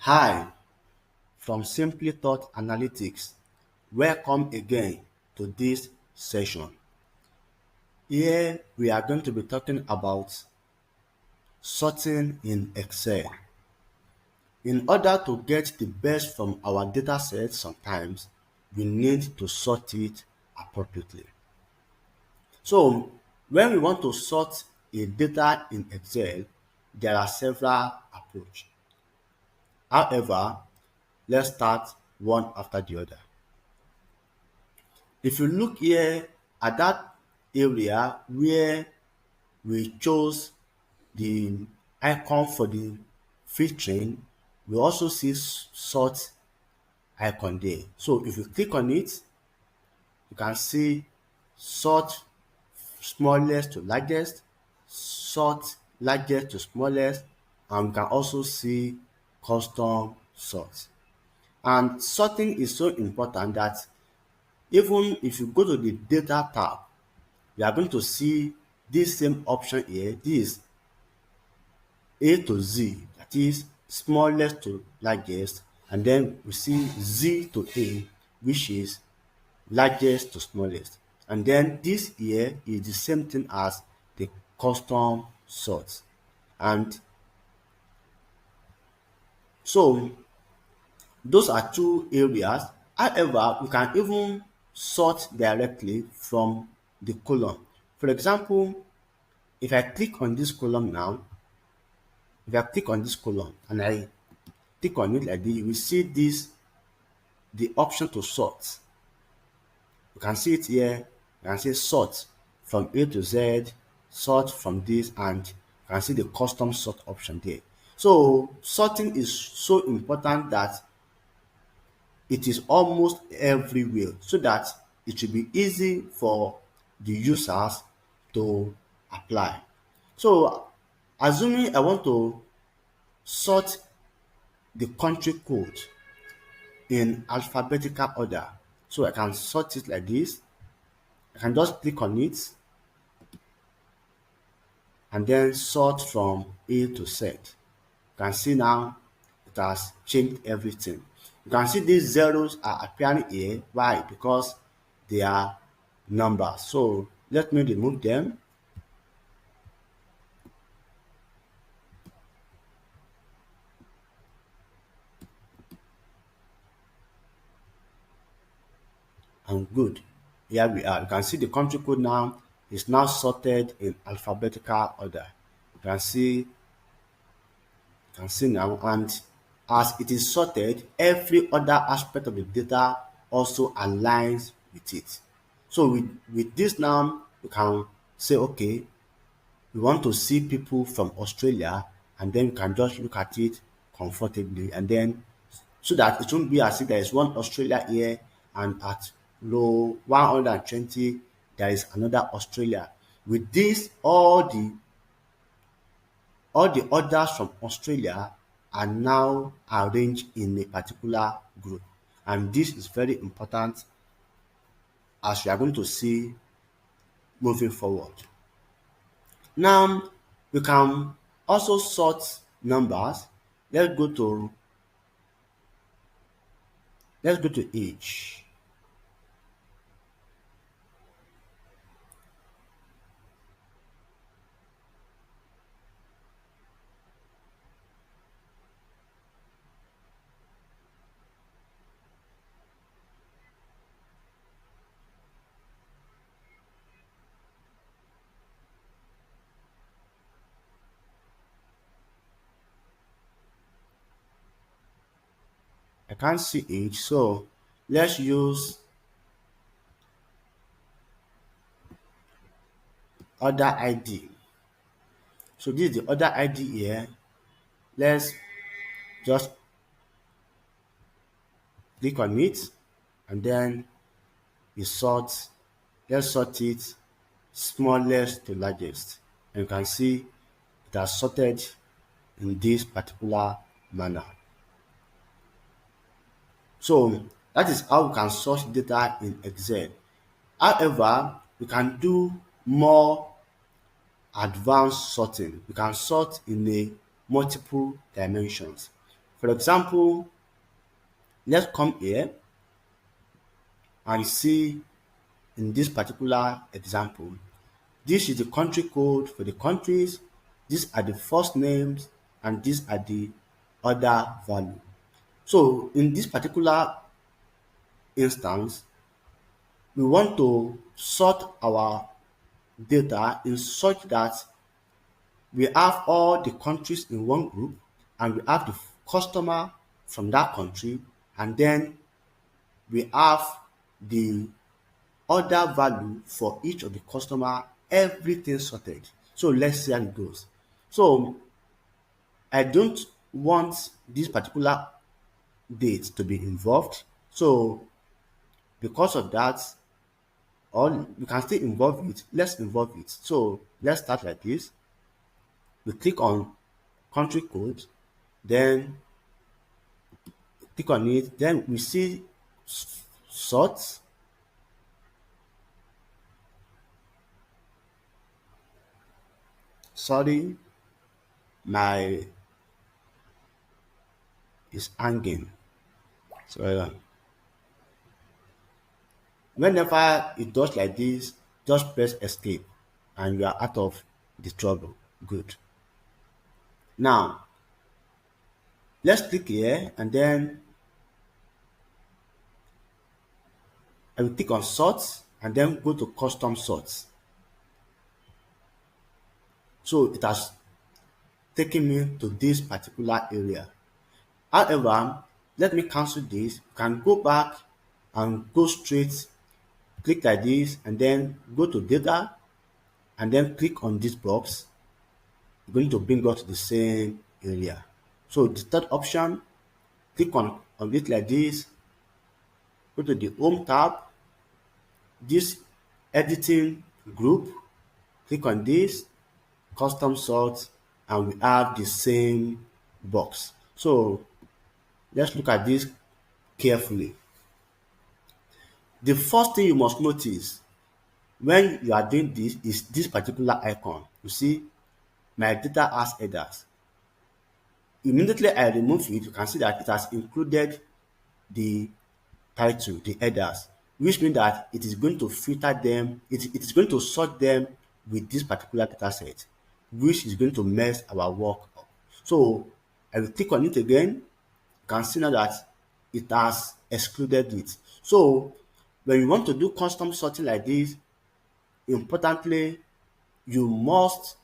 Hi from Simply Thought Analytics. Welcome again to this session. Here we are going to be talking about sorting in Excel. In order to get the best from our data set, sometimes we need to sort it appropriately. So when we want to sort a data in Excel, there are several approaches. However, let's start one after the other. If you look here at that area where we chose the icon for the filtering, we also see sort icon there. So if you click on it, you can see sort smallest to largest, sort largest to smallest, and we can also see custom sort. And sorting is so important that even if you go to the data tab, we are going to see this same option here. This is A to Z, that is smallest to largest, and then we see Z to A, which is largest to smallest. And then this here is the same thing as the custom sort. And so those are two areas. However, we can even sort directly from the column. For example, if I click on this column now, if I click on this column and I click on it like this, you will see this, the option to sort. You can see it here. You can see sort from A to Z, sort from this, and you can see the custom sort option there. So sorting is so important that it is almost everywhere so that it should be easy for the users to apply. So assuming I want to sort the country code in alphabetical order. So I can sort it like this. I can just click on it and then sort from A to Z. You can see now it has changed everything. You can see these zeros are appearing here. Why? Because they are numbers. So let me remove them. And good. Here we are. You can see the country code now is now sorted in alphabetical order. You can see now, and as it is sorted, every other aspect of the data also aligns with it. So with this now, you can say, okay, we want to see people from Australia, and then you can just look at it comfortably, and then so that it won't be as if there is one Australia here and at row 120 there is another Australia. With this, all the others from Australia are now arranged in a particular group. And this is very important as we are going to see moving forward. Now, we can also sort numbers. Let's go to let's go to age. I can't see age, so let's use other ID. So this is the other ID here. Let's just click on it and then we sort. Let's sort it smallest to largest. And you can see it has sorted in this particular manner. So that is how we can sort data in Excel. However, we can do more advanced sorting. We can sort in a multiple dimensions. For example, let's come here and see in this particular example, this is the country code for the countries, these are the first names, and these are the other value. So in this particular instance, we want to sort our data in such that we have all the countries in one group and we have the customer from that country, and then we have the other value for each of the customer, everything sorted. So let's see how it goes. So I don't want this particular date to be involved. So because of that, or we can still involve it, let's involve it. So let's start like this. We click on country code, then click on it, then we see sort. Sorry, my is hanging. So whenever it does like this, just press escape and you are out of the trouble. Good. Now let's click here and then I will click on sort and then go to custom sort. So it has taken me to this particular area. However, let me cancel this. You can go back and go straight, click like this, and then go to data, and then click on this box. You're going to bring us to the same area. So the third option, click on it like this, go to the home tab, this editing group, click on this, custom sort, and we have the same box. So let's look at this carefully. The first thing you must notice when you are doing this is this particular icon. You see, my data has headers. Immediately I remove it, you can see that it has included the title, the headers, which means that it is going to filter them, it is going to sort them with this particular data set, which is going to mess our work up. So I will click on it again. You can see now that it has excluded it. So when you want to do custom sorting like this, importantly, you must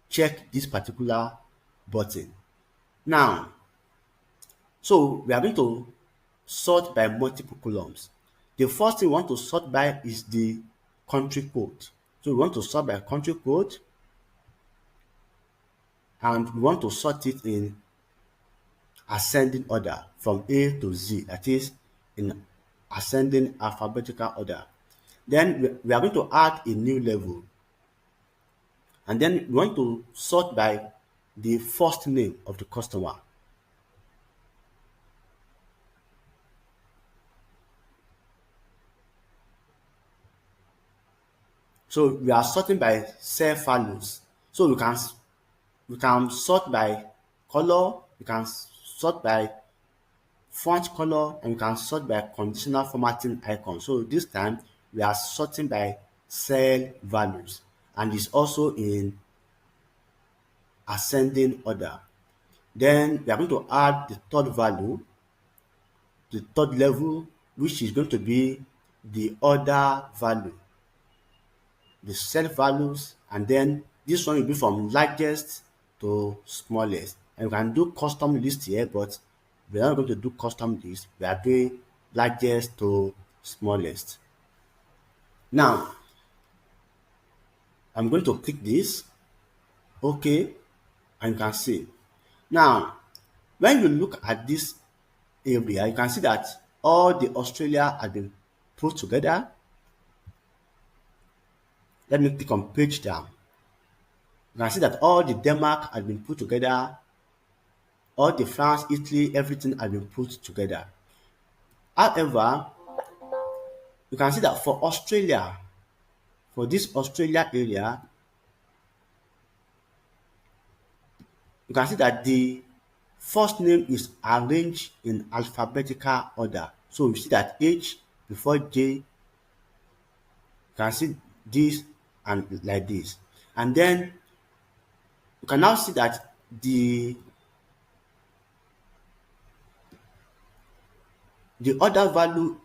check this particular button. Now, so we are going to sort by multiple columns. The first thing we want to sort by is the country code. So we want to sort by country code and we want to sort it in ascending order from A to Z, that is in ascending alphabetical order. Then we are going to add a new level and then we want to sort by the first name of the customer. So we are sorting by cell values. So we can sort by color, we can sort by font color, and we can sort by conditional formatting icon. So this time we are sorting by cell values and it's also in ascending order. Then we are going to add the third value, the third level, which is going to be the order value, the cell values, and then this one will be from largest to smallest. And we can do custom list here, but we're not going to do custom list. We are doing largest to smallest. Now, I'm going to click this, okay, and you can see. Now, when you look at this area, you can see that all the Australia have been put together. Let me click on page down. You can see that all the Denmark has been put together, all the France, Italy, everything has been put together. However, you can see that for Australia, for this Australia area, you can see that the first name is arranged in alphabetical order. So you see that H before J, you can see this and like this. And then you can now see that the other value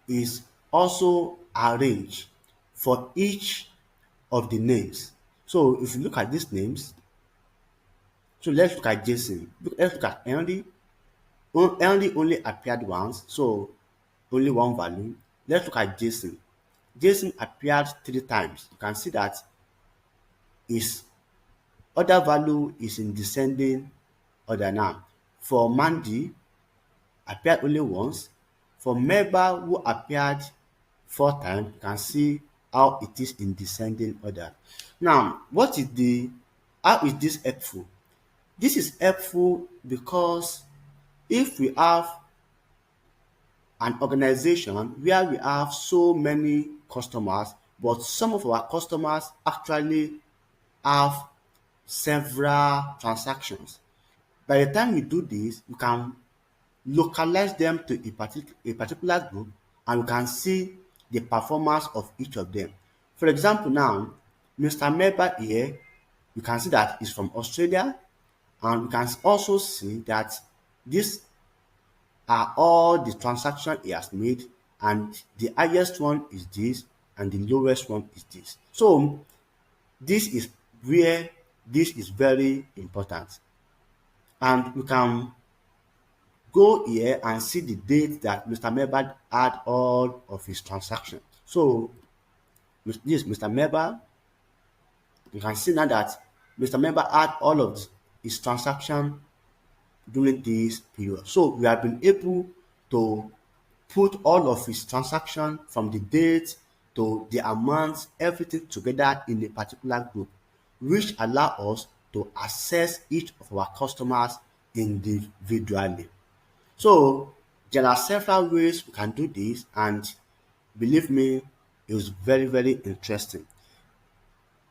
is also arranged for each of the names. So if you look at these names, so let's look at Jason. Let's look at Henry. Henry only appeared once, so only one value. Let's look at Jason. Jason appeared 3 times. You can see that his other value is in descending order now. For Mandy, appeared only once. For Melba, who appeared 4 times, you can see how it is in descending order. Now, how is this helpful? This is helpful because if we have an organization where we have so many customers, but some of our customers actually have several transactions. By the time we do this, we can localize them to a particular group, and we can see the performance of each of them. For example, now, Mr. Member here, you can see that he's from Australia, and we can also see that these are all the transactions he has made, and the highest one is this, and the lowest one is this. So this is where this is very important, and we can go here and see the date that Mr. Member had all of his transactions. So this is Mr. Member. You can see now that Mr. Member had all of his transactions during this period. So we have been able to put all of his transactions from the date to the amount, everything together in a particular group, which allow us to access each of our customers individually. So there are several ways we can do this, and believe me, it's very, very interesting.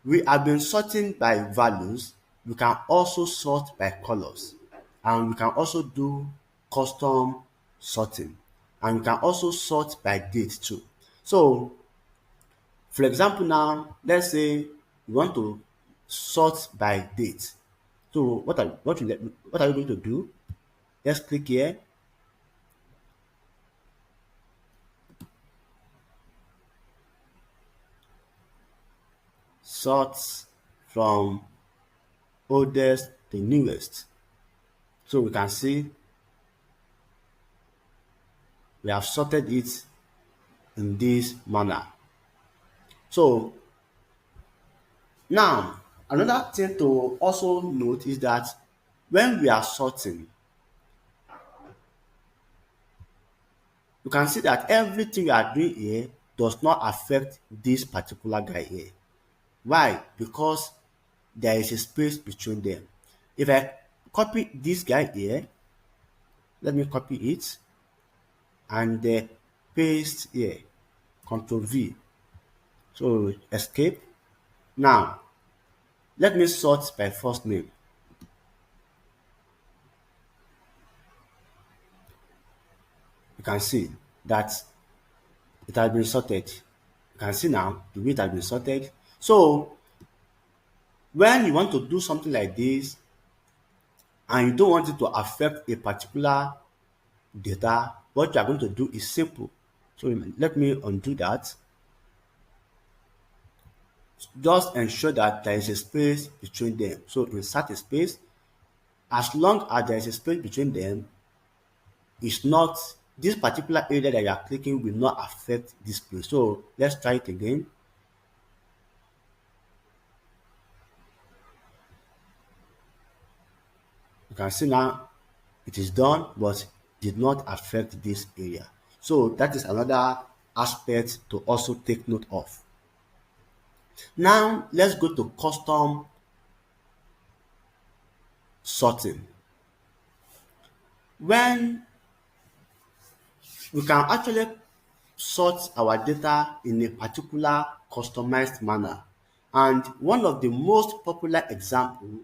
We have been sorting by values. We can also sort by colors, and we can also do custom sorting, and we can also sort by date too. So for example, now let's say you want to sort by date. So what are you going to do? Let's click here. Sort from oldest to newest. So we can see we have sorted it in this manner. So now another thing to also note is that when we are sorting, you can see that everything we are doing here does not affect this particular guy here. Why? Because there is a space between them. If I copy this guy here, let me copy it and paste here, Ctrl V. So escape. Now, let me sort by first name. You can see that it has been sorted. You can see now the way it has been sorted. So when you want to do something like this and you don't want it to affect a particular data, what you are going to do is simple. So let me undo that. Just ensure that there is a space between them. So insert a space. As long as there is a space between them, it's not this particular area that you are clicking will not affect this place. So let's try it again. You can see now it is done, but did not affect this area. So that is another aspect to also take note of. Now let's go to custom sorting. When we can actually sort our data in a particular customized manner. And one of the most popular example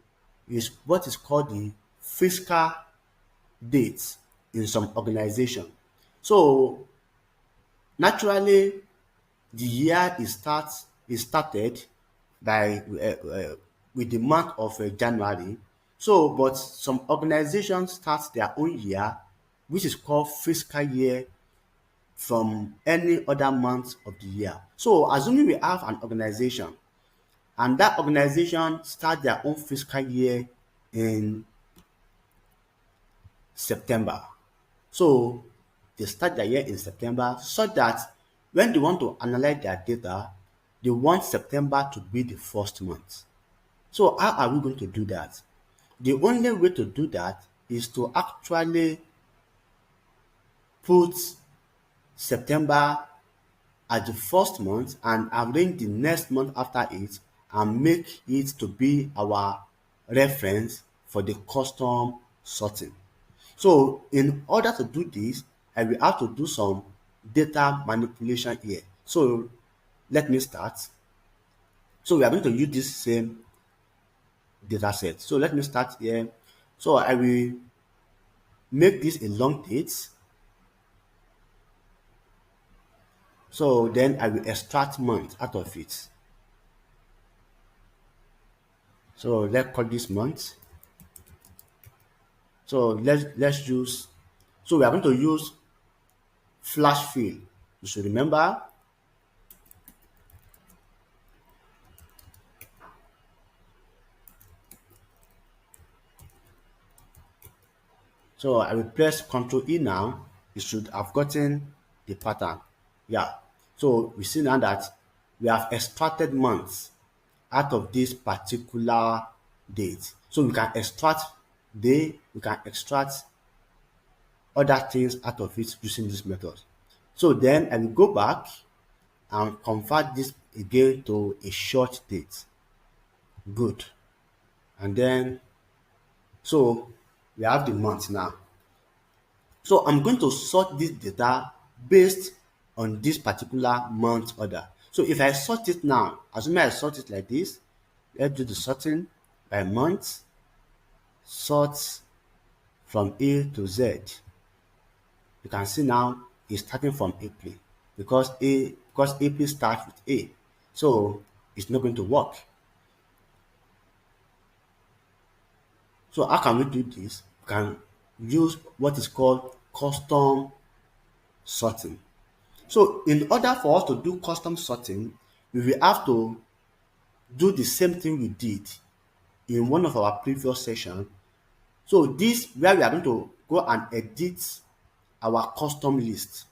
is what is called the fiscal dates in some organization. So naturally, the year is started by with the month of January. So, but some organizations start their own year, which is called fiscal year, from any other month of the year. So, assuming we have an organization and that organization start their own fiscal year in September. So they start their year in September so that when they want to analyze their data, they want September to be the first month. So how are we going to do that? The only way to do that is to actually put September as the first month and arrange the next month after it and make it to be our reference for the custom sorting. So in order to do this, I will have to do some data manipulation here. So let me start. So we are going to use this same data set. So let me start here. So I will make this a long date. So then I will extract month out of it. So let's call this month. So let's use. So we are going to use flash fill. You should remember. So I will press Ctrl E now. You should have gotten the pattern. Yeah. So we see now that we have extracted months out of this particular date. So we can extract day, we can extract other things out of it using this method. So then I will go back and convert this again to a short date. Good. And then, so we have the month now. So I'm going to sort this data based on this particular month order. So if I sort it now, assuming I sort it like this, let's do the sorting by month, sort from A to Z. You can see now it's starting from April because April starts with A. So it's not going to work. So how can we do this? We can use what is called custom sorting. So in order for us to do custom sorting, we will have to do the same thing we did in one of our previous sessions. So this where we are going to go and edit our custom list.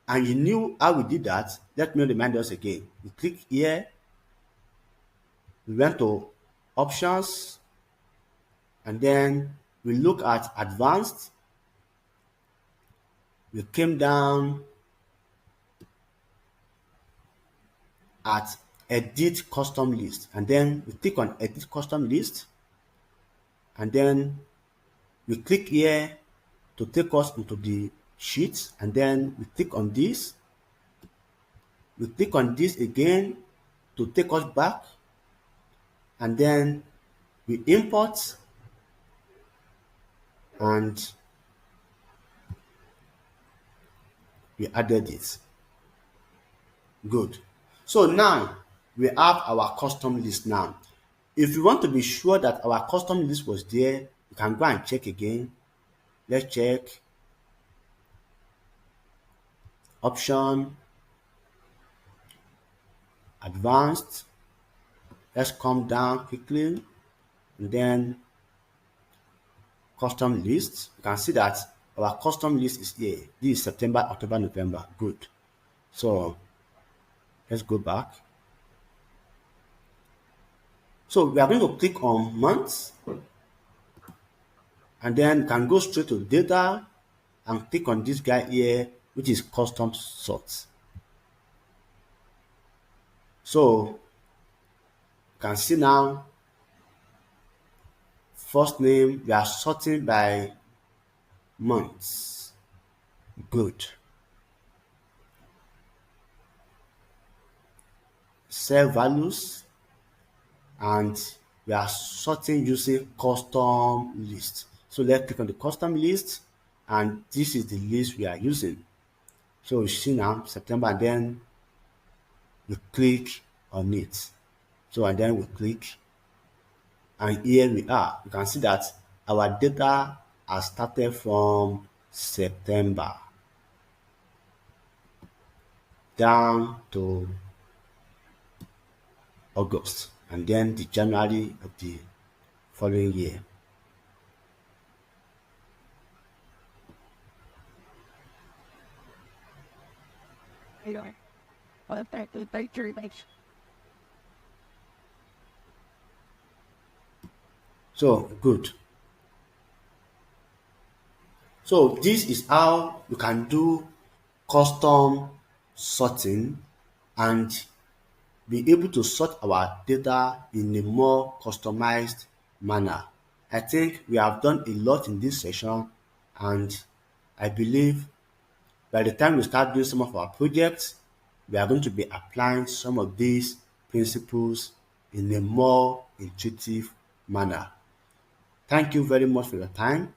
And you knew how we did that. Let me remind us again. We click here, we went to options, and then we look at advanced. We came down at edit custom list, and then we click on edit custom list, and then we click here to take us into the sheet, and then we click on this. We click on this again to take us back, and then we import and we added it. Good. So now we have our custom list now. If you want to be sure that our custom list was there, you can go and check again. Let's check option, advanced. Let's come down quickly and then custom list. You can see that our custom list is here. This is September, October, November. Good. So let's go back. So we are going to click on months and then can go straight to data and click on this guy here, which is custom sort. So you can see now first name, we are sorting by months. Good. Cell values, and we are sorting using custom list. So let's click on the custom list and this is the list we are using. So you see now September, and then we click on it. So and then we click, and here we are. You can see that our data has started from September down to August, and then the January of the following year. Ayun. Well, thank you very much. So good. So this is how you can do custom sorting and be able to sort our data in a more customized manner. I think we have done a lot in this session, and I believe by the time we start doing some of our projects, we are going to be applying some of these principles in a more intuitive manner. Thank you very much for your time.